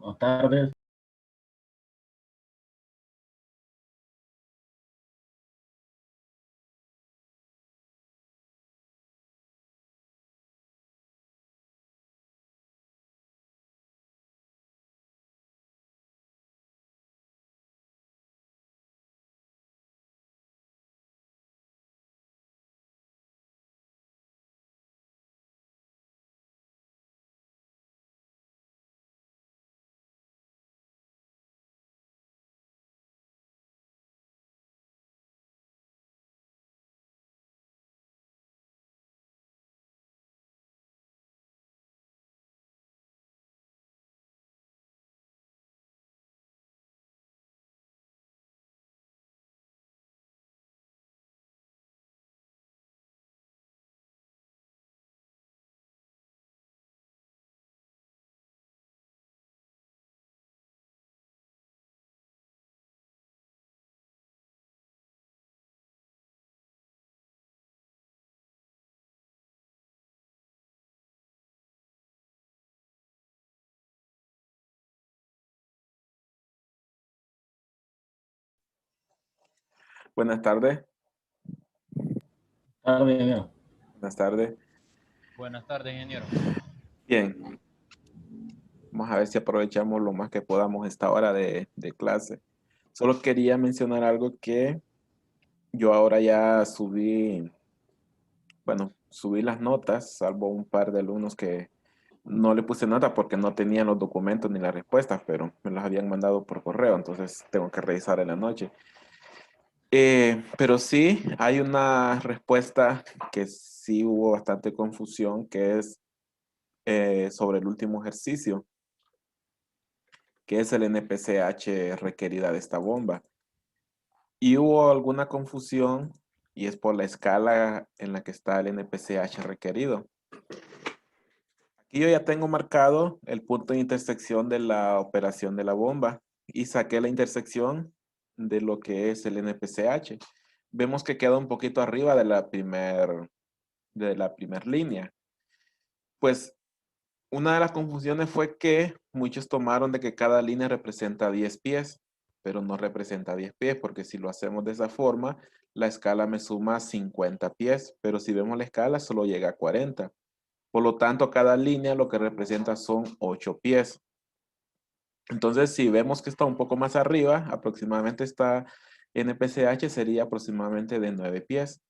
Buenas tardes. Buenas tardes, Tarde, ingeniero. buenas tardes. Buenas tardes, ingeniero. Bien, vamos a ver si aprovechamos lo más que podamos esta hora de clase. Solo quería mencionar algo que yo ahora ya subí, bueno, subí las notas, salvo un par de alumnos que no le puse nota porque no tenían los documentos ni las respuestas, pero me las habían mandado por correo, entonces tengo que revisar en la noche. Pero sí, hay una respuesta que sí hubo bastante confusión, que es sobre el último ejercicio, que es el NPCH requerida de esta bomba. Y hubo alguna confusión y es por la escala en la que está el NPCH requerido. Aquí yo ya tengo marcado el punto de intersección de la operación de la bomba y saqué la intersección de lo que es el NPCH. Vemos que queda un poquito arriba de la primer línea. Pues una de las confusiones fue que muchos tomaron de que cada línea representa 10 pies, pero no representa 10 pies, porque si lo hacemos de esa forma, la escala me suma 50 pies, pero si vemos la escala solo llega a 40. Por lo tanto, cada línea lo que representa son 8 pies. Entonces, si vemos que está un poco más arriba, aproximadamente esta NPCH sería aproximadamente de 9 pies.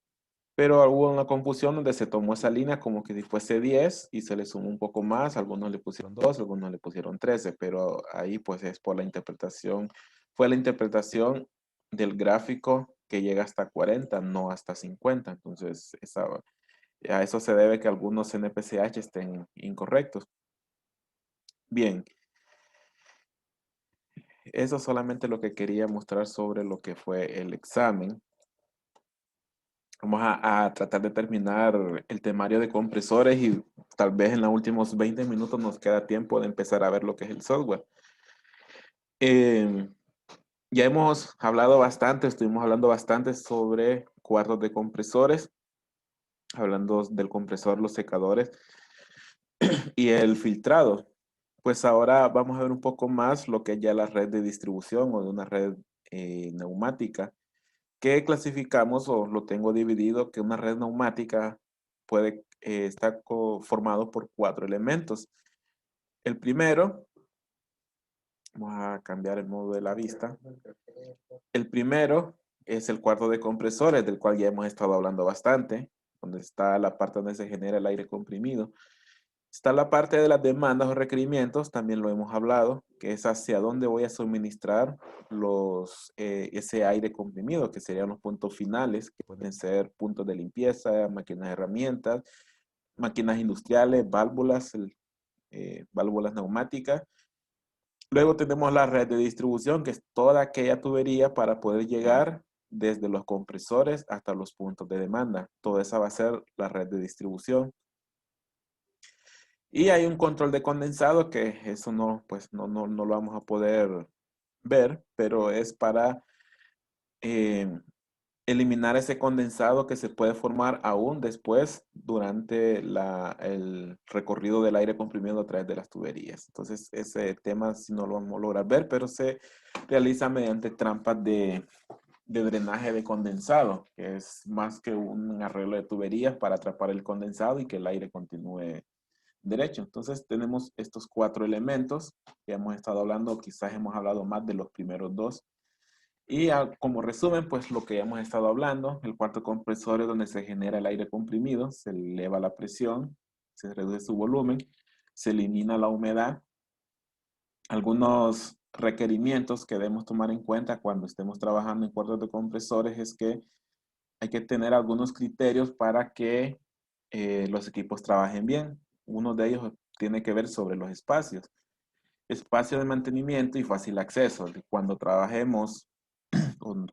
Pero hubo una confusión donde se tomó esa línea como que si fuese 10 y se le sumó un poco más, algunos le pusieron 2, algunos le pusieron 13, pero ahí pues es por la interpretación, fue la interpretación del gráfico que llega hasta 40, no hasta 50. Entonces, a eso se debe que algunos NPCH estén incorrectos. Bien, eso es solamente lo que quería mostrar sobre lo que fue el examen. Vamos a tratar de terminar el temario de compresores y tal vez en los últimos 20 minutos nos queda tiempo de empezar a ver lo que es el software. Eh, ya hemos hablado bastante, estuvimos hablando bastante sobre cuartos de compresores, hablando del compresor, los secadores y el filtrado. Pues ahora vamos a ver un poco más lo que es ya la red de distribución o de una red neumática. ¿Qué clasificamos o lo tengo dividido? Que una red neumática puede estar formado por 4 elementos. El primero, vamos a cambiar el modo de la vista. El primero es el cuarto de compresores, del cual ya hemos estado hablando bastante, donde está la parte donde se genera el aire comprimido. Está la parte de las demandas o requerimientos, también lo hemos hablado, que es hacia dónde voy a suministrar ese aire comprimido, que serían los puntos finales, que pueden ser puntos de limpieza, máquinas de herramientas, máquinas industriales, válvulas, válvulas neumáticas. Luego tenemos la red de distribución, que es toda aquella tubería para poder llegar desde los compresores hasta los puntos de demanda. Toda esa va a ser la red de distribución. Y hay un control de condensado que eso no, pues no lo vamos a poder ver, pero es para eliminar ese condensado que se puede formar aún después durante el recorrido del aire comprimido a través de las tuberías. Entonces, ese tema sí no lo vamos a lograr ver, pero se realiza mediante trampas de drenaje de condensado, que es más que un arreglo de tuberías para atrapar el condensado y que el aire continúe derecho. Entonces, tenemos estos 4 elementos que hemos estado hablando, quizás hemos hablado más de los primeros 2. Y como resumen, pues lo que ya hemos estado hablando, el cuarto compresor es donde se genera el aire comprimido, se eleva la presión, se reduce su volumen, se elimina la humedad. Algunos requerimientos que debemos tomar en cuenta cuando estemos trabajando en cuartos de compresores es que hay que tener algunos criterios para que los equipos trabajen bien. Uno de ellos tiene que ver sobre los espacios. Espacio de mantenimiento y fácil acceso. Cuando trabajemos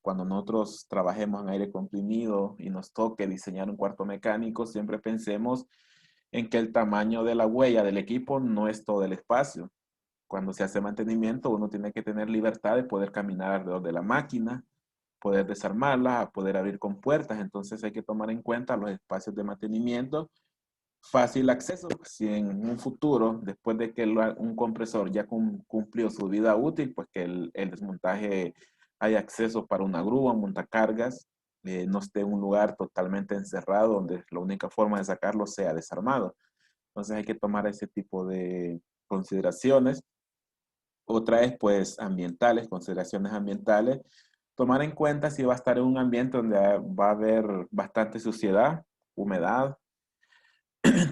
cuando nosotros trabajemos en aire comprimido y nos toque diseñar un cuarto mecánico, siempre pensemos en que el tamaño de la huella del equipo no es todo el espacio. Cuando se hace mantenimiento, uno tiene que tener libertad de poder caminar alrededor de la máquina, poder desarmarla, poder abrir con puertas. Entonces hay que tomar en cuenta los espacios de mantenimiento. Fácil acceso, si en un futuro, después de que un compresor ya cumplió su vida útil, pues que el desmontaje haya acceso para una grúa, un montacargas, no esté en un lugar totalmente encerrado donde la única forma de sacarlo sea desarmado. Entonces hay que tomar ese tipo de consideraciones. Otra es pues ambientales, consideraciones ambientales. Tomar en cuenta si va a estar en un ambiente donde va a haber bastante suciedad, humedad,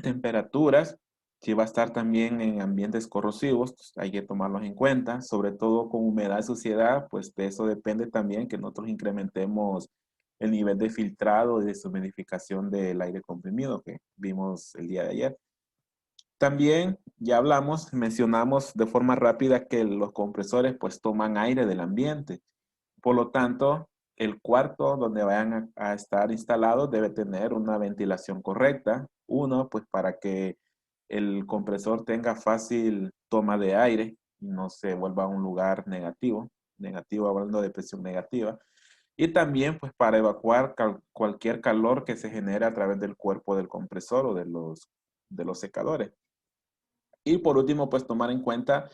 temperaturas, si va a estar también en ambientes corrosivos, pues, hay que tomarlos en cuenta, sobre todo con humedad y suciedad, pues de eso depende también que nosotros incrementemos el nivel de filtrado y de deshumidificación del aire comprimido que vimos el día de ayer. También ya hablamos, mencionamos de forma rápida que los compresores pues toman aire del ambiente. Por lo tanto, el cuarto donde vayan a estar instalados debe tener una ventilación correcta. Uno, pues para que el compresor tenga fácil toma de aire y no se vuelva un lugar negativo, negativo hablando de presión negativa. Y también pues para evacuar cualquier calor que se genere a través del cuerpo del compresor o de los secadores. Y por último, pues tomar en cuenta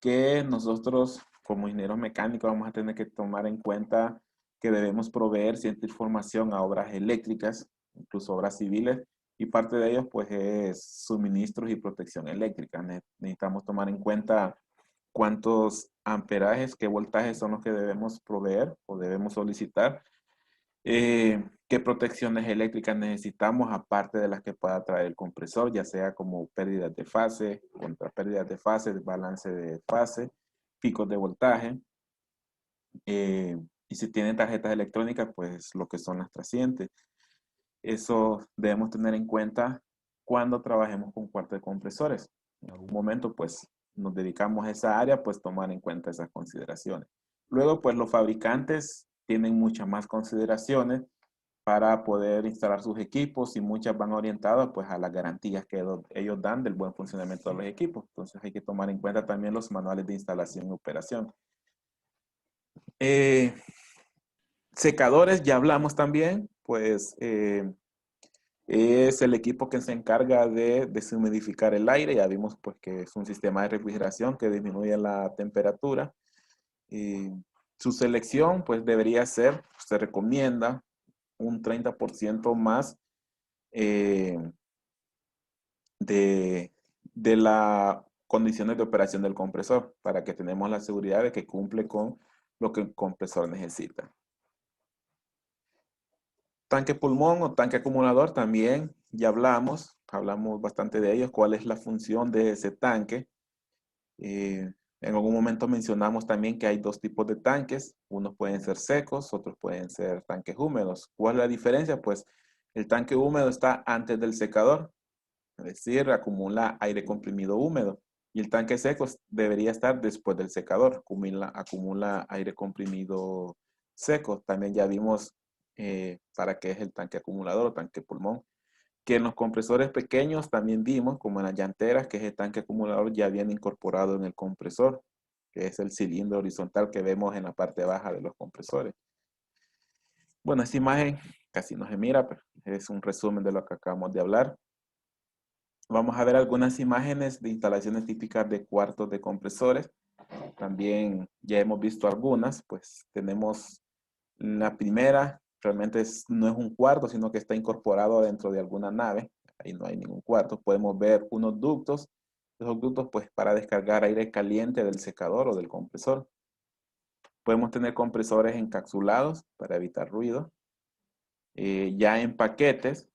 que nosotros como ingenieros mecánicos vamos a tener que tomar en cuenta que debemos proveer cierta información a obras eléctricas, incluso obras civiles, y parte de ellos pues es suministros y protección eléctrica. Necesitamos tomar en cuenta cuántos amperajes, qué voltajes son los que debemos proveer o debemos solicitar, qué protecciones eléctricas necesitamos aparte de las que pueda traer el compresor, ya sea como pérdidas de fase, contra pérdidas de fase, balance de fase, picos de voltaje. Y si tienen tarjetas electrónicas, pues lo que son las trascientes. Eso debemos tener en cuenta cuando trabajemos con cuartos de compresores. En algún momento, pues nos dedicamos a esa área, pues tomar en cuenta esas consideraciones. Luego, pues los fabricantes tienen muchas más consideraciones para poder instalar sus equipos y muchas van orientadas pues a las garantías que ellos dan del buen funcionamiento de los equipos. Entonces hay que tomar en cuenta también los manuales de instalación y operación. Eh, Secadores, ya hablamos también, pues es el equipo que se encarga de deshumidificar el aire. Ya vimos pues que es un sistema de refrigeración que disminuye la temperatura. Y su selección pues debería ser, se recomienda un 30% más eh, de, de las condiciones de operación del compresor para que tenemos la seguridad de que cumple con lo que el compresor necesita. Tanque pulmón o tanque acumulador también ya hablamos bastante de ellos, cuál es la función de ese tanque. En algún momento mencionamos también que hay dos tipos de tanques, unos pueden ser secos, otros pueden ser tanques húmedos. ¿Cuál es la diferencia? Pues el tanque húmedo está antes del secador, es decir, acumula aire comprimido húmedo. Y el tanque seco debería estar después del secador, acumula aire comprimido seco. También ya vimos para qué es el tanque acumulador o tanque pulmón. Que en los compresores pequeños también vimos, como en las llanteras, que ese tanque acumulador ya viene incorporado en el compresor, que es el cilindro horizontal que vemos en la parte baja de los compresores. Bueno, esta imagen casi no se mira, pero es un resumen de lo que acabamos de hablar. Vamos a ver algunas imágenes de instalaciones típicas de cuartos de compresores. También ya hemos visto algunas, pues tenemos la primera, realmente no es un cuarto, sino que está incorporado dentro de alguna nave. Ahí no hay ningún cuarto. Podemos ver unos ductos. Esos ductos, pues, para descargar aire caliente del secador o del compresor. Podemos tener compresores encapsulados para evitar ruido. Ya en paquetes,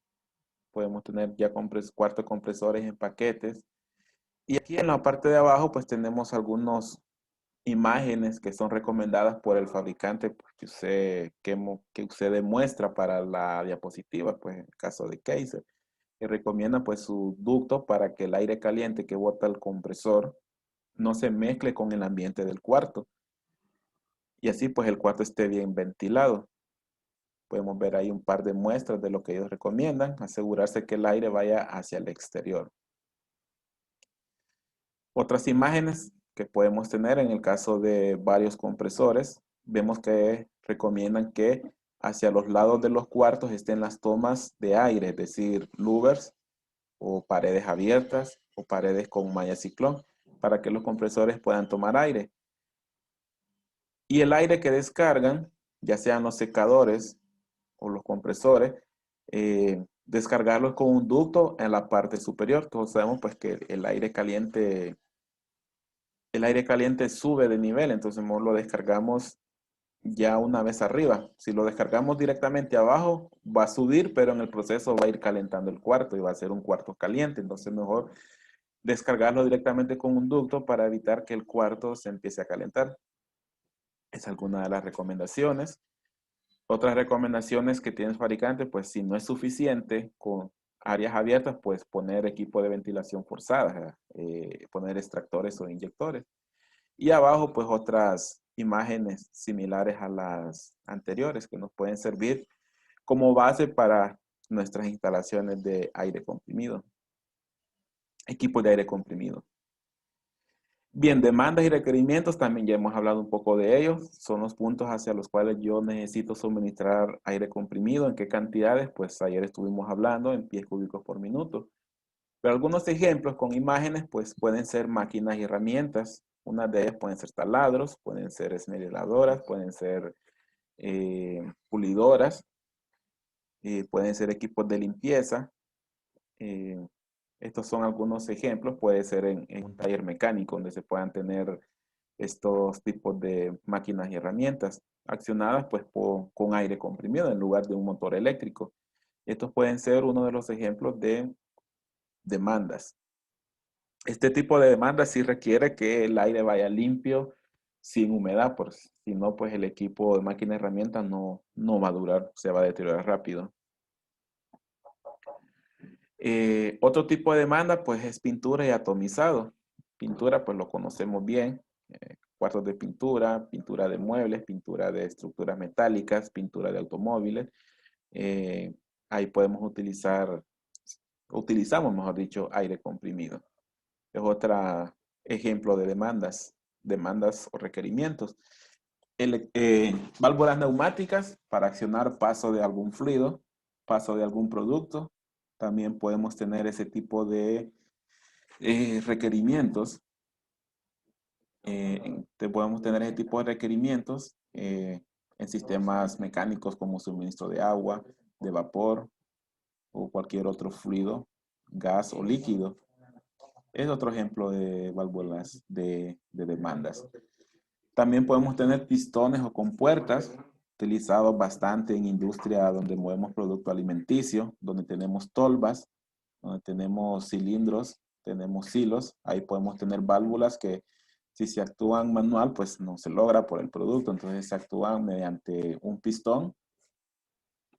podemos tener ya cuartos compresores en paquetes. Y aquí en la parte de abajo, pues tenemos algunas imágenes que son recomendadas por el fabricante, pues, que usted demuestra para la diapositiva, pues en el caso de Kaiser, que recomienda pues su ducto para que el aire caliente que bota el compresor no se mezcle con el ambiente del cuarto y así pues el cuarto esté bien ventilado. Podemos ver ahí un par de muestras de lo que ellos recomiendan, asegurarse que el aire vaya hacia el exterior. Otras imágenes que podemos tener en el caso de varios compresores, vemos que recomiendan que hacia los lados de los cuartos estén las tomas de aire, es decir, louvers o paredes abiertas o paredes con malla ciclón para que los compresores puedan tomar aire. Y el aire que descargan, ya sean los secadores o los compresores, descargarlos con un ducto en la parte superior. Todos sabemos pues que el aire caliente sube de nivel, entonces lo descargamos ya una vez arriba. Si lo descargamos directamente abajo, va a subir, pero en el proceso va a ir calentando el cuarto y va a ser un cuarto caliente. Entonces mejor descargarlo directamente con un ducto para evitar que el cuarto se empiece a calentar. Es alguna de las recomendaciones. Otras recomendaciones que tiene el fabricante, pues si no es suficiente con áreas abiertas, pues poner equipo de ventilación forzada, poner extractores o inyectores. Y abajo, pues otras imágenes similares a las anteriores que nos pueden servir como base para nuestras instalaciones de aire comprimido, equipos de aire comprimido. Bien, demandas y requerimientos, también ya hemos hablado un poco de ellos. Son los puntos hacia los cuales yo necesito suministrar aire comprimido. ¿En qué cantidades? Pues ayer estuvimos hablando en pies cúbicos por minuto. Pero algunos ejemplos con imágenes, pues pueden ser máquinas y herramientas. Unas de ellas pueden ser taladros, pueden ser esmeriladoras, pueden ser pulidoras, pueden ser equipos de limpieza. Eh, Estos son algunos ejemplos. Puede ser en un taller mecánico donde se puedan tener estos tipos de máquinas y herramientas accionadas pues con aire comprimido en lugar de un motor eléctrico. Estos pueden ser uno de los ejemplos de demandas. Este tipo de demanda sí requiere que el aire vaya limpio, sin humedad, por si no, pues el equipo de máquina y herramienta no va a durar, se va a deteriorar rápido. Otro tipo de demanda, pues es pintura y atomizado. Pintura, pues lo conocemos bien. Cuartos de pintura, pintura de muebles, pintura de estructuras metálicas, pintura de automóviles. Ahí podemos utilizamos, mejor dicho, aire comprimido. Es otro ejemplo de demandas o requerimientos. Válvulas neumáticas para accionar paso de algún fluido, paso de algún producto. También podemos tener ese tipo de requerimientos. Podemos tener ese tipo de requerimientos en sistemas mecánicos como suministro de agua, de vapor o cualquier otro fluido, gas o líquido. Es otro ejemplo de válvulas de demandas. También podemos tener pistones o compuertas, utilizados bastante en industria donde movemos producto alimenticio, donde tenemos tolvas, donde tenemos cilindros, tenemos silos. Ahí podemos tener válvulas que si se actúan manual, pues no se logra por el producto. Entonces se actúan mediante un pistón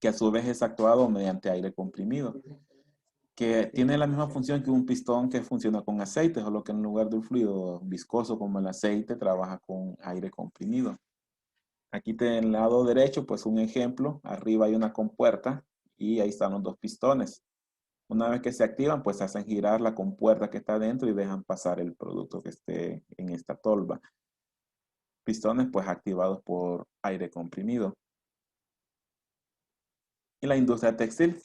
que a su vez es actuado mediante aire comprimido, que tiene la misma función que un pistón que funciona con aceite, solo que en lugar de un fluido viscoso como el aceite, trabaja con aire comprimido. Aquí en el lado derecho, pues un ejemplo, arriba hay una compuerta y ahí están los dos pistones. Una vez que se activan, pues hacen girar la compuerta que está dentro y dejan pasar el producto que esté en esta tolva. Pistones pues activados por aire comprimido. Y la industria textil,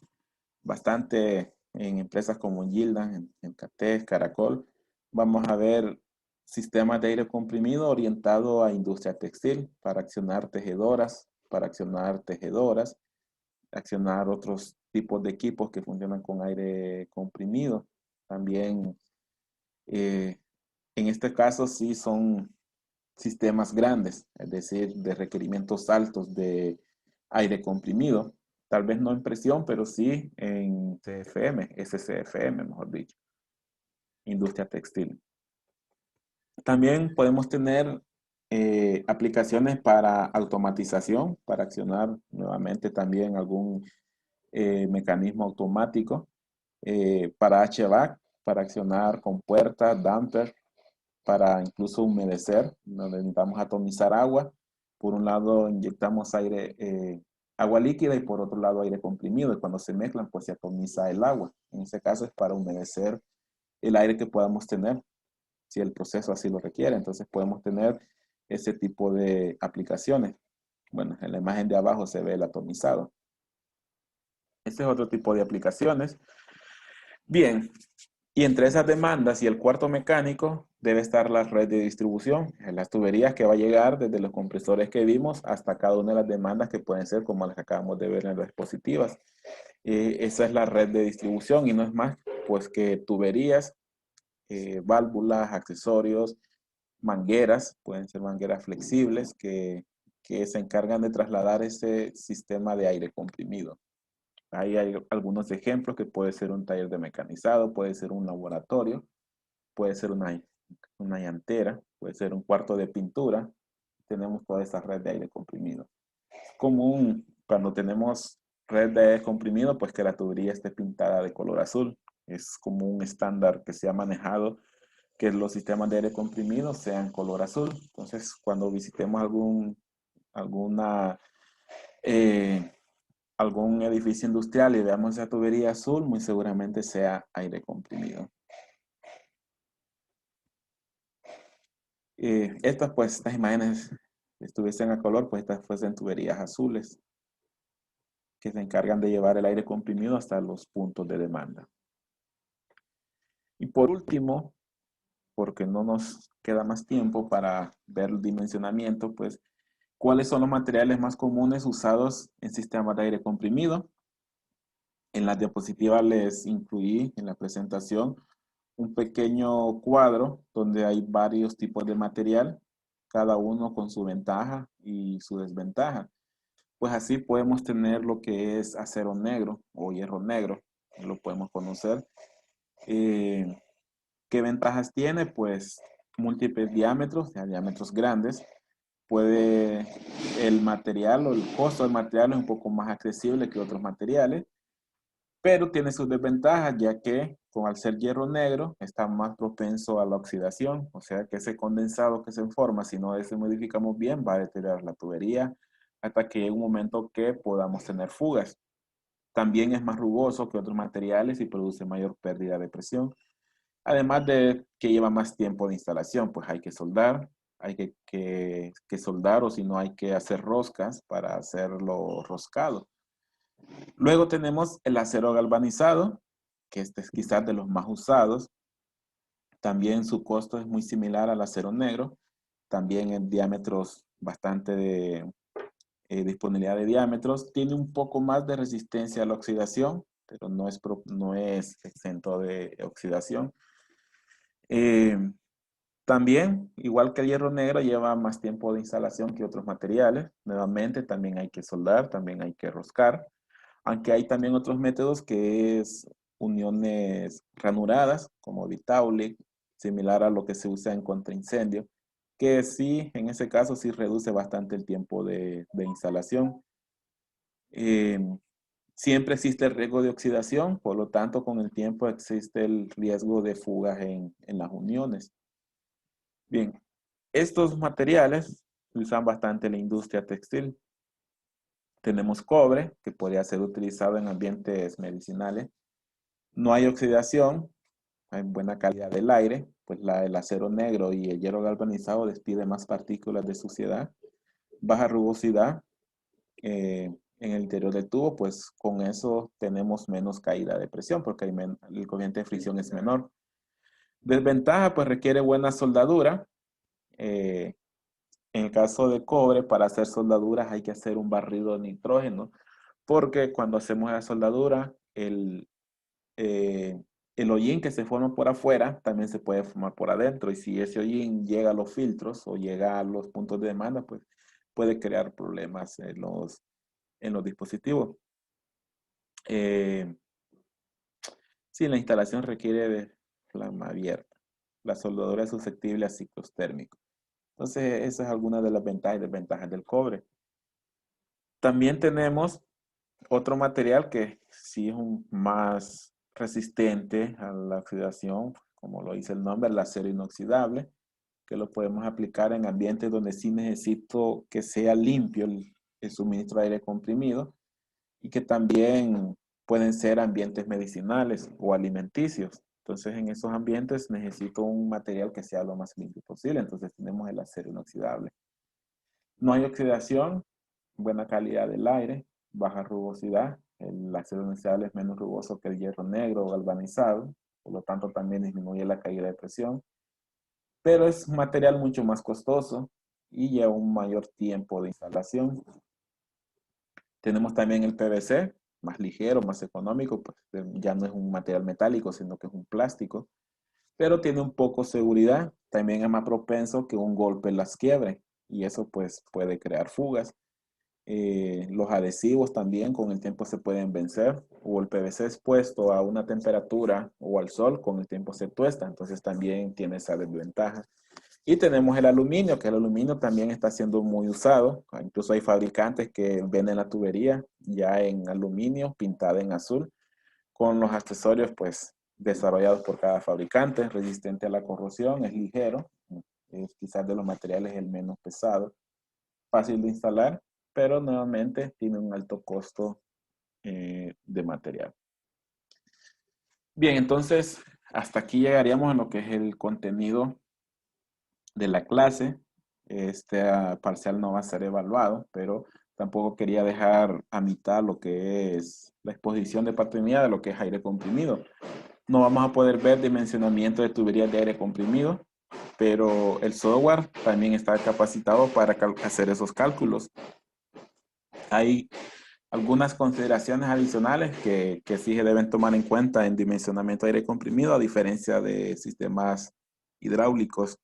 bastante en empresas como Gildan, en Catez, Caracol, vamos a ver sistemas de aire comprimido orientado a industria textil para accionar tejedoras, accionar otros tipos de equipos que funcionan con aire comprimido. También, en este caso, sí son sistemas grandes, es decir, de requerimientos altos de aire comprimido. Tal vez no en presión, pero sí en CFM, SCFM, mejor dicho, industria textil. También podemos tener aplicaciones para automatización, para accionar nuevamente también algún mecanismo automático, para HVAC, para accionar con puertas, damper, para incluso humedecer, donde necesitamos atomizar agua. Por un lado inyectamos agua líquida y por otro lado aire comprimido, y cuando se mezclan pues se atomiza el agua. En este caso es para humedecer el aire que podamos tener, si el proceso así lo requiere. Entonces podemos tener ese tipo de aplicaciones. Bueno, en la imagen de abajo se ve el atomizado. Este es otro tipo de aplicaciones. Bien, y entre esas demandas y el cuarto mecánico debe estar la red de distribución, las tuberías que va a llegar desde los compresores que vimos hasta cada una de las demandas que pueden ser como las que acabamos de ver en las diapositivas. Esa es la red de distribución y no es más pues que tuberías, válvulas, accesorios, mangueras, pueden ser mangueras flexibles que se encargan de trasladar ese sistema de aire comprimido. Ahí hay algunos ejemplos que puede ser un taller de mecanizado, puede ser un laboratorio, puede ser una llantera, puede ser un cuarto de pintura. Tenemos toda esa red de aire comprimido. Es común cuando tenemos red de aire comprimido, pues que la tubería esté pintada de color azul. Es como un estándar que se ha manejado que los sistemas de aire comprimido sean color azul. Entonces, cuando visitemos alguna algún edificio industrial y veamos esa tubería azul, muy seguramente sea aire comprimido. Estas imágenes estuviesen a color, pues estas fuesen tuberías azules que se encargan de llevar el aire comprimido hasta los puntos de demanda. Y por último, porque no nos queda más tiempo para ver el dimensionamiento, pues, ¿cuáles son los materiales más comunes usados en sistemas de aire comprimido? En la diapositiva les incluí en la presentación un pequeño cuadro donde hay varios tipos de material, cada uno con su ventaja y su desventaja. Pues así podemos tener lo que es acero negro o hierro negro, lo podemos conocer. ¿Qué ventajas tiene? Pues múltiples diámetros, diámetros grandes. Puede el material o el costo del material es un poco más accesible que otros materiales, pero tiene sus desventajas, ya que al ser hierro negro está más propenso a la oxidación, o sea que ese condensado que se forma, si no modificamos bien, va a deteriorar la tubería hasta que llegue un momento que podamos tener fugas. También es más rugoso que otros materiales y produce mayor pérdida de presión. Además de que lleva más tiempo de instalación, pues hay que soldar, hay que soldar o si no hay que hacer roscas para hacerlo roscado. Luego tenemos el acero galvanizado, que este es quizás de los más usados. También su costo es muy similar al acero negro, también en diámetros bastante de disponibilidad de diámetros. Tiene un poco más de resistencia a la oxidación, pero no es exento de oxidación. También, igual que el hierro negro, lleva más tiempo de instalación que otros materiales. Nuevamente, también hay que soldar, también hay que roscar. Aunque hay también otros métodos que es uniones ranuradas, como Vitaulic, similar a lo que se usa en contraincendio, que sí, en ese caso sí reduce bastante el tiempo de instalación. Eh, Siempre existe el riesgo de oxidación, por lo tanto, con el tiempo existe el riesgo de fugas en las uniones. Bien, estos materiales se usan bastante en la industria textil. Tenemos cobre, que podría ser utilizado en ambientes medicinales. No hay oxidación, hay buena calidad del aire, pues el acero negro y el hierro galvanizado despide más partículas de suciedad. Baja rugosidad, en el interior del tubo, pues con eso tenemos menos caída de presión porque el coeficiente de fricción es menor. Desventaja, pues requiere buena soldadura. Eh, en el caso de cobre, para hacer soldaduras hay que hacer un barrido de nitrógeno, porque cuando hacemos la soldadura, eh, el hollín que se forma por afuera también se puede formar por adentro. Y si ese hollín llega a los filtros o llega a los puntos de demanda, pues puede crear problemas en los dispositivos. Sí, la instalación requiere de flama abierta. La soldadura es susceptible a ciclos térmicos. Entonces, esa es alguna de las ventajas y desventajas del cobre. También tenemos otro material que sí es más resistente a la oxidación, como lo dice el nombre, el acero inoxidable, que lo podemos aplicar en ambientes donde sí necesito que sea limpio el suministro de aire comprimido y que también pueden ser ambientes medicinales o alimenticios. Entonces, en esos ambientes necesito un material que sea lo más limpio posible. Entonces, tenemos el acero inoxidable. No hay oxidación, buena calidad del aire, baja rugosidad. El acero inoxidable es menos rugoso que el hierro negro o galvanizado, por lo tanto también disminuye la caída de presión, pero es un material mucho más costoso y lleva un mayor tiempo de instalación. Tenemos también el PVC, más ligero, más económico, pues ya no es un material metálico, sino que es un plástico, pero tiene un poco seguridad, también es más propenso que un golpe las quiebre y eso pues puede crear fugas. Los adhesivos también con el tiempo se pueden vencer o el PVC expuesto a una temperatura o al sol con el tiempo se tuesta, entonces también tiene esa desventaja. Y tenemos el aluminio, que el aluminio también está siendo muy usado. Incluso hay fabricantes que venden la tubería ya en aluminio, pintada en azul, con los accesorios pues desarrollados por cada fabricante, resistente a la corrosión, es ligero, es quizás de los materiales el menos pesado, fácil de instalar, pero nuevamente tiene un alto costo de material. Bien, entonces hasta aquí llegaríamos en lo que es el contenido de la clase. Este parcial no va a ser evaluado, pero tampoco quería dejar a mitad lo que es la exposición de parte mía de lo que es aire comprimido. No vamos a poder ver dimensionamiento de tuberías de aire comprimido, pero el software también está capacitado para hacer esos cálculos. Hay algunas consideraciones adicionales que sí se deben tomar en cuenta en dimensionamiento de aire comprimido, a diferencia de sistemas hidráulicos,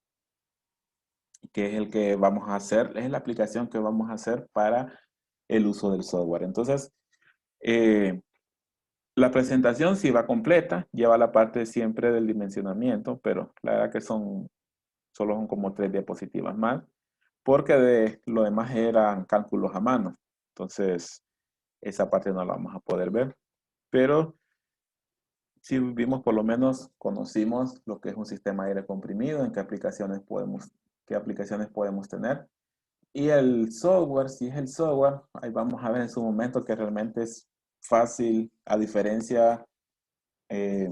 que es el que vamos a hacer, es la aplicación que vamos a hacer para el uso del software. Entonces, la presentación sí va completa, lleva la parte siempre del dimensionamiento, pero la verdad que solo son como 3 diapositivas más, porque de lo demás eran cálculos a mano. Entonces, esa parte no la vamos a poder ver, pero si vimos, por lo menos conocimos lo que es un sistema de aire comprimido, en qué aplicaciones podemos tener. Y el software, si es el software, ahí vamos a ver en su momento que realmente es fácil, a diferencia, eh,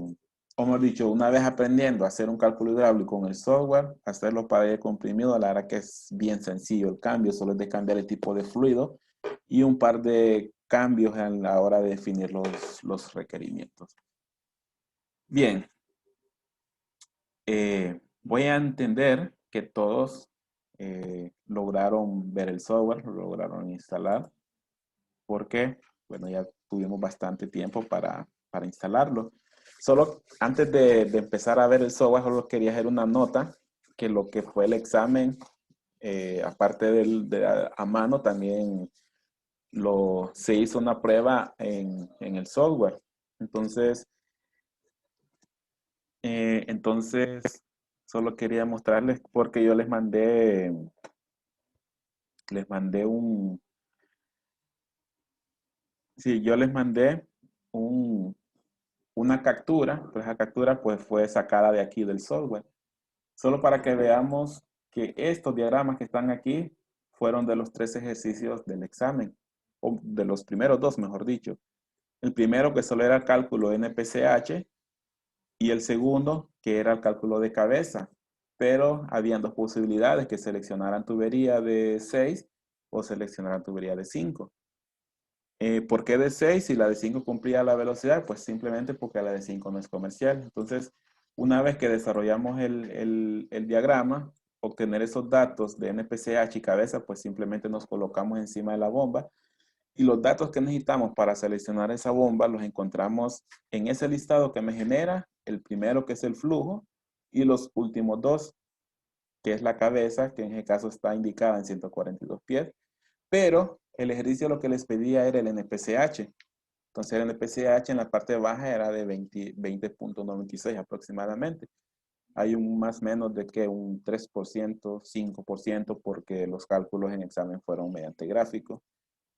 o mejor dicho, una vez aprendiendo a hacer un cálculo hidráulico con el software, hacerlo para aire comprimido, la verdad que es bien sencillo el cambio, solo es de cambiar el tipo de fluido y un par de cambios a la hora de definir los requerimientos. Bien, voy a entender que todos lograron ver el software, lo lograron instalar, porque, bueno, ya tuvimos bastante tiempo para instalarlo. Solo antes de empezar a ver el software, solo quería hacer una nota que lo que fue el examen, aparte a mano, también se hizo una prueba en el software. Entonces, solo quería mostrarles porque yo les mandé sí, yo les mandé un, una captura, pues esa captura pues fue sacada de aquí del software. Solo para que veamos que estos diagramas que están aquí fueron de los 3 ejercicios del examen, o de los primeros 2, mejor dicho. El primero que solo era el cálculo NPCH y el segundo que era el cálculo de cabeza. Pero habían 2 posibilidades, que seleccionaran tubería de 6 o seleccionaran tubería de 5. ¿Por qué de 6 si la de 5 cumplía la velocidad? Pues simplemente porque la de 5 no es comercial. Entonces, una vez que desarrollamos el diagrama, obtener esos datos de NPCH y cabeza, pues simplemente nos colocamos encima de la bomba. Y los datos que necesitamos para seleccionar esa bomba los encontramos en ese listado que me genera, el primero que es el flujo, y los últimos dos, que es la cabeza, que en este caso está indicada en 142 pies. Pero el ejercicio lo que les pedía era el NPCH. Entonces el NPCH en la parte baja era de 20.96 aproximadamente. Hay un más o menos de que un 3%, 5%, porque los cálculos en examen fueron mediante gráficos.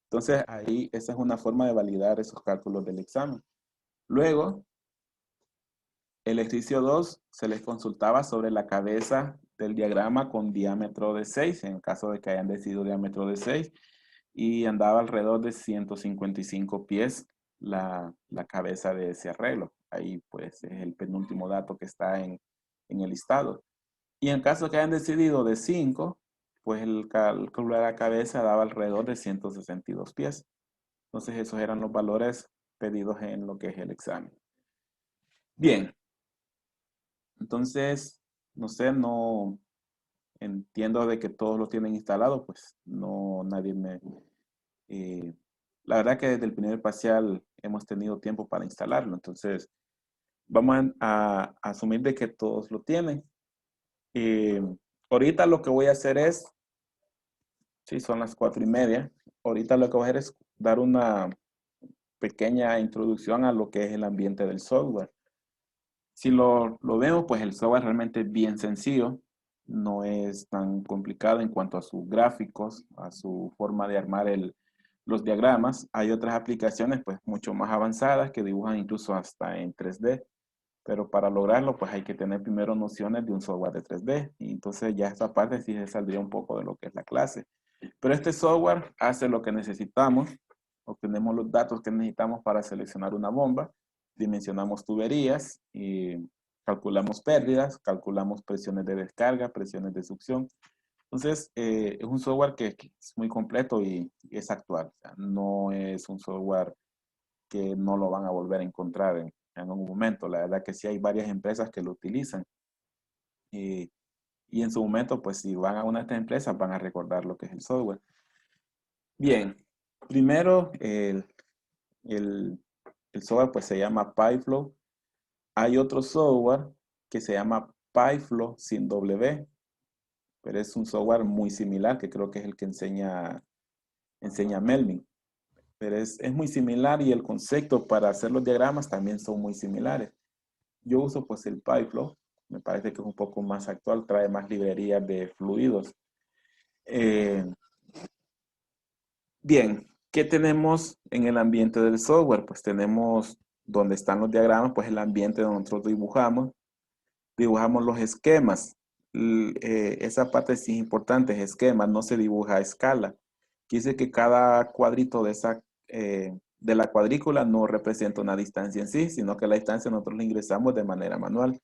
Entonces ahí esa es una forma de validar esos cálculos del examen. Luego, el ejercicio 2 se les consultaba sobre la cabeza del diagrama con diámetro de 6, en caso de que hayan decidido diámetro de 6, y andaba alrededor de 155 pies la cabeza de ese arreglo. Ahí pues es el penúltimo dato que está en el listado. Y en caso que hayan decidido de 5, pues el cálculo de la cabeza daba alrededor de 162 pies. Entonces esos eran los valores pedidos en lo que es el examen. Bien, entonces, no sé, no entiendo de que todos lo tienen instalado, pues no, nadie me... eh, la verdad que desde el primer parcial hemos tenido tiempo para instalarlo, entonces vamos a asumir de que todos lo tienen. Eh, Ahorita lo que voy a hacer es, sí, son las 4:30, ahorita lo que voy a hacer es dar una pequeña introducción a lo que es el ambiente del software. Si lo vemos, pues el software realmente es bien sencillo, no es tan complicado en cuanto a sus gráficos, a su forma de armar los diagramas. Hay otras aplicaciones pues mucho más avanzadas que dibujan incluso hasta en 3D, pero para lograrlo pues hay que tener primero nociones de un software de 3D, y entonces ya esta parte sí se saldría un poco de lo que es la clase. Pero este software hace lo que necesitamos, obtenemos los datos que necesitamos para seleccionar una bomba, dimensionamos tuberías, y calculamos pérdidas, calculamos presiones de descarga, presiones de succión. Entonces, es un software que es muy completo y es actual. O sea, no es un software que no lo van a volver a encontrar en algún momento. La verdad que sí hay varias empresas que lo utilizan. Y, y en su momento, pues si van a una de estas empresas, van a recordar lo que es el software. Bien, primero el, el software pues se llama PyFlow. Hay otro software que se llama PyFlow sin W, pero es un software muy similar, que creo que es el que enseña Melvin. Pero es muy similar y el concepto para hacer los diagramas también son muy similares. Yo uso pues el PyFlow, me parece que es un poco más actual, trae más librerías de fluidos. Eh, Bien, ¿qué tenemos en el ambiente del software? Pues tenemos donde están los diagramas, pues el ambiente donde nosotros dibujamos los esquemas. Esa parte sí es importante, es esquema, no se dibuja a escala. Quiere que cada cuadrito de la cuadrícula no representa una distancia en sí, sino que la distancia nosotros la ingresamos de manera manual.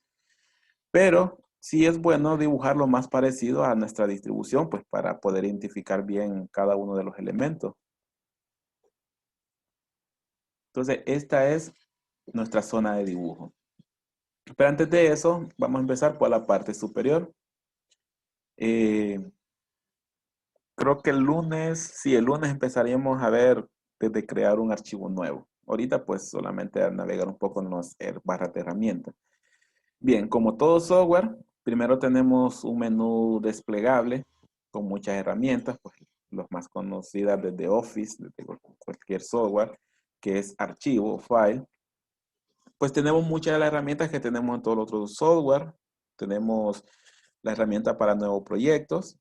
Pero sí es bueno dibujar lo más parecido a nuestra distribución, pues para poder identificar bien cada uno de los elementos. Entonces, esta es nuestra zona de dibujo. Pero antes de eso, vamos a empezar por la parte superior. Eh, Creo que el lunes empezaríamos a ver desde crear un archivo nuevo. Ahorita pues solamente a navegar un poco en las barras de herramientas. Bien, como todo software, primero tenemos un menú desplegable con muchas herramientas, pues los más conocidas desde Office, desde cualquier software, que es archivo, file. Pues tenemos muchas de las herramientas que tenemos en todo el otro software. Tenemos la herramienta para nuevos proyectos.